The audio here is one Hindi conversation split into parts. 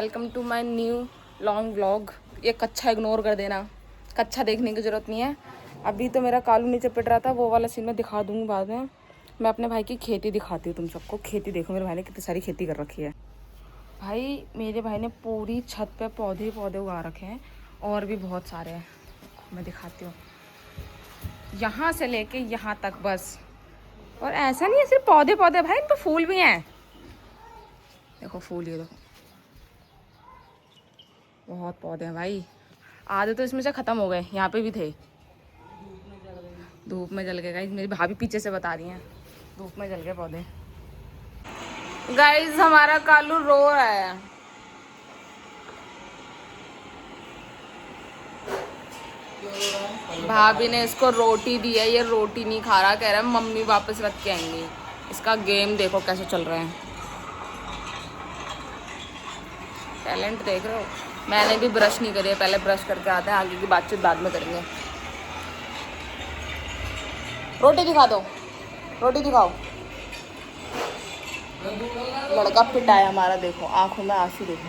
Welcome to my new long vlog. ये कच्चा इग्नोर कर देना, कच्चा देखने की ज़रूरत नहीं है। अभी तो मेरा कालू नीचे पिट रहा था, वो वाला सीन मैं दिखा दूँगी बाद में। मैं अपने भाई की खेती दिखाती हूँ तुम सबको। खेती देखो मेरे भाई ने कितनी सारी खेती कर रखी है। भाई मेरे भाई ने पूरी छत पे पौधे पौधे उगा रखे हैं और भी बहुत सारे हैं, मैं दिखाती हूँ। यहाँ से लेके यहाँ तक बस। और ऐसा नहीं है सिर्फ पौधे पौधे भाई, इन पर फूल भी हैं। देखो फूल, ये देखो बहुत पौधे हैं भाई। आधे तो इसमें से ख़त्म हो गए, यहाँ पे भी थे। धूप में जल गए गाइस, मेरी भाभी पीछे से बता रही हैं धूप में जल गए पौधे। गाइस हमारा कालू रो रहा है। भाभी ने इसको रोटी दी है, ये रोटी नहीं खा रहा, कह रहा है मम्मी वापस रख के आएंगी। इसका गेम देखो कैसे चल रहा है, टैलेंट देख रहे हो। मैंने भी ब्रश नहीं करी है, पहले ब्रश करके आते हैं, आगे की बातचीत बाद में करेंगे। रोटी दिखा दो, रोटी दिखाओ। लड़का पिटा है हमारा, देखो आंखों में आंसू देखो।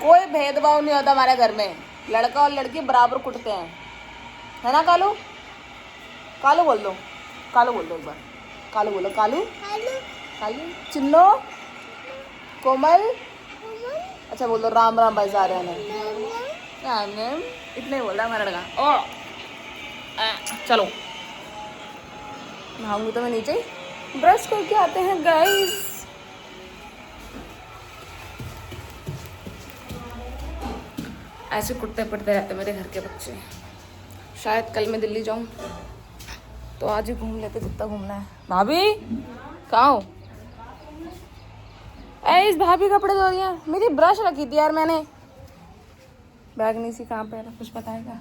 कोई भेदभाव नहीं होता हमारे घर में, लड़का और लड़की बराबर कुटते हैं, है ना कालू? कालू बोल दो, कालू बोल दो एक बार, कालू बोलो, कालू कालू, चिन्नो, कोमल। अच्छा बोल दो राम राम भाई जा रहे हैं, इतने ही बोल रहा है हमारा लड़का। ओ चलो नहाऊंगी तो मैं नीचे ही ब्रश करके आते हैं गाइस। ऐसे कुटते पटते रहते मेरे घर के बच्चे। शायद कल मैं दिल्ली जाऊं तो आज ही घूम लेते जितना घूमना है। भाभी कहाँ हो? इस भाभी कपड़े धो रही है। मेरी ब्रश रखी थी यार मैंने, बैग नहीं सी कहाँ पे, कुछ पता है क्या?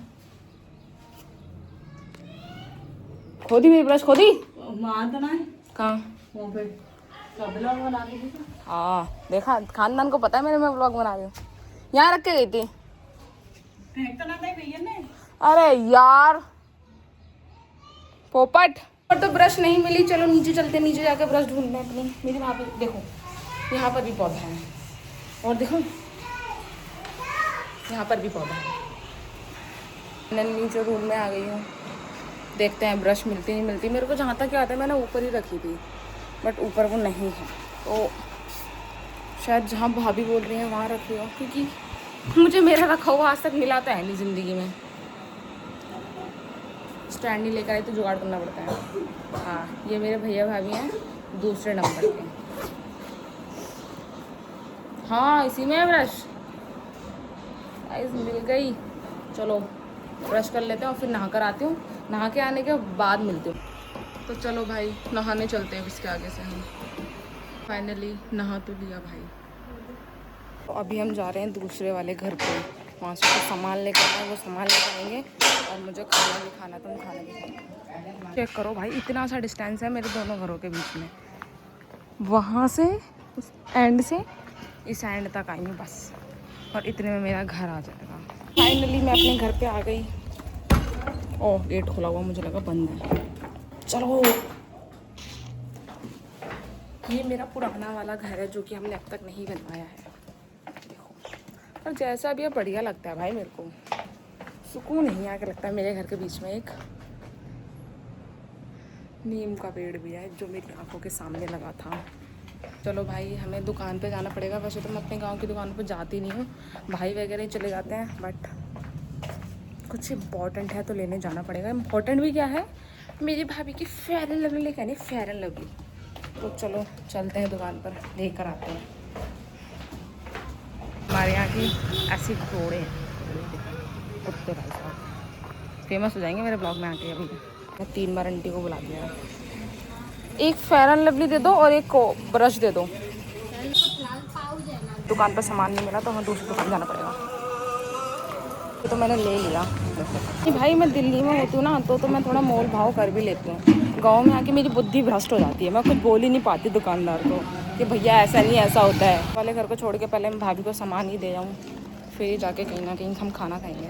खोदी मेरी ब्रश, खोदी कहाँ? हाँ देखा, खानदान को पता है मेरे, मैं व्लॉग बना रही हूँ। यहाँ रख के गई थी। अरे यार पोपट, पर तो ब्रश नहीं मिली। चलो नीचे चलते, नीचे जाके ब्रश ढूंढते हैं अपनी। मेरी भाभी देखो यहाँ पर भी पौधा है, और देखो यहाँ पर भी पौधा है। मैं नीचे रूम में आ गई हूँ, देखते हैं ब्रश मिलती नहीं मिलती। मेरे को जहाँ तक याद है मैंने ऊपर ही रखी थी, बट ऊपर वो नहीं है, तो शायद जहाँ भाभी बोल रही है वहाँ रखी हो, क्योंकि मुझे मेरा रखा हुआ आज तक मिला तो है नहीं ज़िंदगी में। स्टैंड ही लेकर आई तो जुगाड़ करना पड़ता है। हाँ ये मेरे भैया भाभी हैं दूसरे नंबर के। हाँ इसी में है ब्रश, मिल गई। चलो ब्रश कर लेते हैं और फिर नहा कर आती हूँ। नहा के आने के बाद मिलती हूँ। तो चलो भाई नहाने चलते हैं इसके आगे से। हम फाइनली नहा तो लिया भाई। तो अभी हम जा रहे हैं दूसरे वाले घर पे, वहाँ से कुछ सामान लेकर आए, वो सामान लेकर आएंगे और मुझे खाना भी खाना, तुम खाना भी खाना। चेक करो भाई इतना सा डिस्टेंस है मेरे दोनों घरों के बीच में, वहाँ से उस एंड से इस एंड तक आई हूँ बस, और इतने में मेरा घर आ जाएगा। फाइनली मैं अपने घर पे आ गई। ओह गेट खुला हुआ, मुझे लगा बंद है। चलो ये मेरा पुराना वाला घर है जो कि हमने अब तक नहीं बनवाया है। देखो और जैसा भी है बढ़िया लगता है भाई, मेरे को सुकून नहीं आके लगता है। मेरे घर के बीच में एक नीम का पेड़ भी है जो मेरी आंखों के सामने लगा था। चलो भाई हमें दुकान पे जाना पड़ेगा। वैसे तो मैं अपने गांव की दुकान पे जाती नहीं हूँ, भाई वगैरह ही चले जाते हैं, बट कुछ इम्पॉर्टेंट है तो लेने जाना पड़ेगा। इम्पॉर्टेंट भी क्या है, मेरी भाभी की फेयर एंड लवली लेकर आनी, फेयर एंड लवली। तो चलो चलते हैं दुकान पर, लेकर आते हैं। हमारे यहाँ की ऐसी घोड़े हैं, कुत्ते भाई साहब फेमस हो जाएंगे मेरे ब्लॉग में आके। अभी मैं 3 बार आंटी को बुला दिया। एक फेयर एंड लवली दे दो और एक को ब्रश दे दो। दुकान पर सामान नहीं मिला तो हमें दूसरी दुकान जाना पड़ेगा। तो मैंने ले लिया। नहीं भाई मैं दिल्ली में होती हूँ ना तो मैं थोड़ा मोल भाव कर भी लेती हूँ। गांव में आके मेरी बुद्धि भ्रष्ट हो जाती है, मैं कुछ बोल ही नहीं पाती दुकानदार को कि भैया ऐसा नहीं ऐसा होता है। वाले घर को छोड़ के पहले मैं भाभी को सामान ही दे जाऊँ, फिर जाके कहीं ना कहीं हम खाना खाएंगे,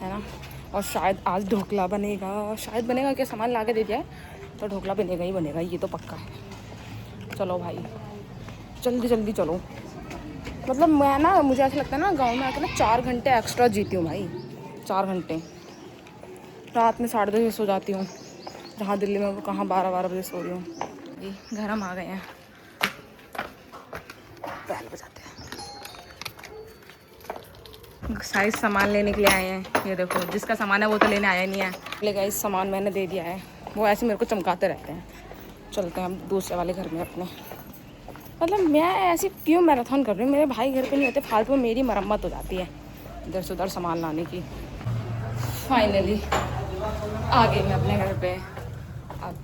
है ना। और शायद आज ढोकला बनेगा, शायद बनेगा क्या, सामान ला के दे दिया है तो ढोकला बनेगा ही बनेगा, ये तो पक्का है। चलो भाई जल्दी जल्दी चलो। मतलब मैं ना, मुझे ऐसा लगता है ना गांव में आकर ना 4 घंटे एक्स्ट्रा जीती हूँ भाई, 4 घंटे। रात में 10:30 सो जाती हूँ, जहाँ दिल्ली में वो कहाँ 12 बजे सो रही हूँ। जी घर हम आ गए हैं, बैल बजाते हैं। साइज सामान लेने के लिए आए हैं, ये देखो जिसका सामान है वो तो लेने आया नहीं है। लेकिन इस सामान मैंने दे दिया है, वो ऐसे मेरे को चमकाते रहते हैं। चलते हैं हम दूसरे वाले घर में अपने। मतलब मैं ऐसी क्यों मैराथन कर रही हूँ, मेरे भाई घर पे नहीं होते, फालतू में मेरी मरम्मत हो जाती है इधर से उधर सामान लाने की। फाइनली आ गई मैं अपने घर पे। अब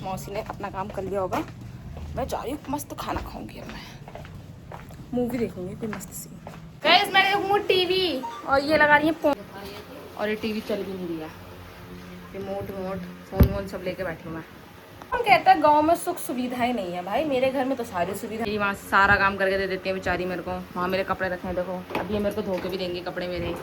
मौसी ने अपना काम कर लिया होगा, मैं जा रही हूँ मस्त खाना खाऊंगी। अब मैं मूवी देखूंगी कोई मस्त सी। गाइस मैं देखूंगी टीवी, और ये लगा रही है फोन, और ये टीवी चल भी नहीं रही है। रिमोट फोन वोन सब लेके बैठी हूँ मैं। हम कहते हैं गांव में सुख सुविधाएं नहीं है, भाई मेरे घर में तो सारी सुविधा। वहाँ सारा काम करके दे देती है बेचारी मेरे को। वहाँ मेरे कपड़े रखे हैं देखो, अब ये मेरे को धो के भी देंगे कपड़े मेरे।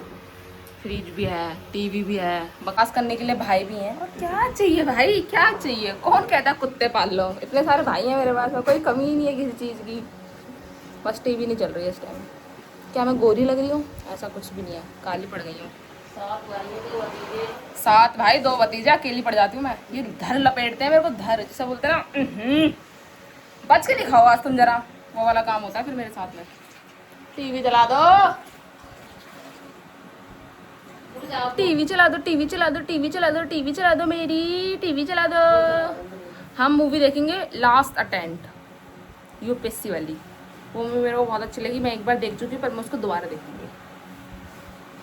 फ्रिज भी है, टीवी भी है, बकवास करने के लिए भाई भी हैं। और क्या चाहिए भाई, क्या चाहिए? कौन कहता है कुत्ते पाल लो, इतने सारे भाई हैं मेरे पास, कोई कमी ही नहीं है किसी चीज़ की। बस टीवी नहीं चल रही है इस टाइम। क्या मैं गोरी लग रही हूँ? ऐसा कुछ भी नहीं है, काली पड़ गई हूँ। 7 भाई 2 भतीजे, अकेली पड़ जाती हूँ मैं। ये धर लपेटते हैं मेरे को, धर जैसा बोलते हैं ना। बच के दिखाओ आज तुम जरा, वो वाला काम होता है फिर मेरे साथ में। टीवी चला दो, टीवी चला दो, टीवी चला दो, टीवी चला दो, टीवी चला दो, मेरी टीवी चला दो। हम मूवी देखेंगे लास्ट अटेम्प्ट, यूपीएससी वाली। वो मूवी मेरे को बहुत अच्छी लगी, मैं एक बार देख चुकी, पर मैं उसको दोबारा देखूंगी।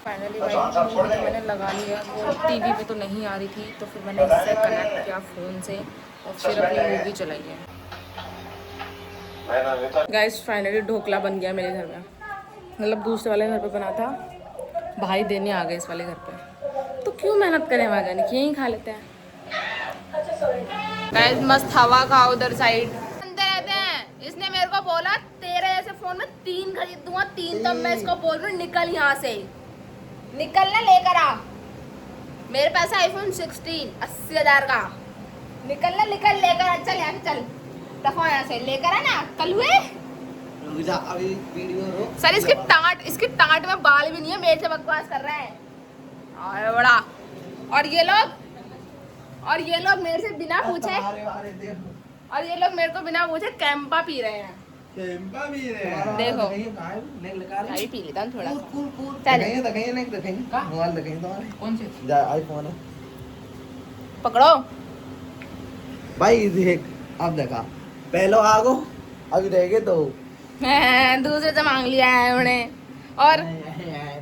फाइनली भाई मूवी तो मैंने लगा लिया, वो टीवी पे तो नहीं आ रही थी, तो फिर मैंने इससे कनेक्ट किया फ़ोन से, और फिर अपनी मूवी चलाई है। गाइस फाइनली ढोकला बन गया मेरे घर में। मतलब दूसरे वाले घर पे बना था, भाई देने आ गए इस वाले घर पे, तो क्यों मेहनत करें वहाँ जाने की, यहीं खा लेते हैं। गाइस मस्त हवा खाओ उधर साइड। अंदर रहते हैं, इसने मेरे को बोला तेरे ऐसे फोन में 3 खरीद दूंगा, 3। तब मैं इसको बोल रही हूँ निकल यहाँ से, निकल ना, लेकर आ। मेरे पास आईफोन 16 80,000 का, निकल ना, निकल, लेकर आ, चल यहाँ से, चल दफा यहाँ से, लेकर आ ना। कल हुए अभी वीडियो रोक। सर इसकी टांट में बाल भी नहीं है, मेरे से बकवास कर रहे हैं। और बड़ा, और ये लोग मेरे से बिना पूछे, और ये लोग मेरे को बिना पूछे कैंपा पी रहे हैं। कैंपा पी रहे हैं, देखो नहीं पी लेता हूँ थोड़ा। कौन से आईफोन है पकड़ो भाई, देख अब देखा, पहले आगो अभी रहेगे तो दूसरे से मांग लिया है उन्होंने। और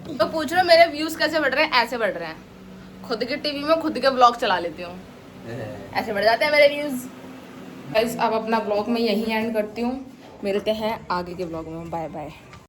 तो पूछ रहे हो मेरे व्यूज कैसे बढ़ रहे हैं? ऐसे बढ़ रहे हैं, खुद के टीवी में खुद के ब्लॉग चला लेती हूँ, ऐसे बढ़ जाते हैं मेरे व्यूज। गाइस अब अपना ब्लॉग मैं यहीं एंड करती हूँ, मिलते हैं आगे के ब्लॉग में, बाय बाय।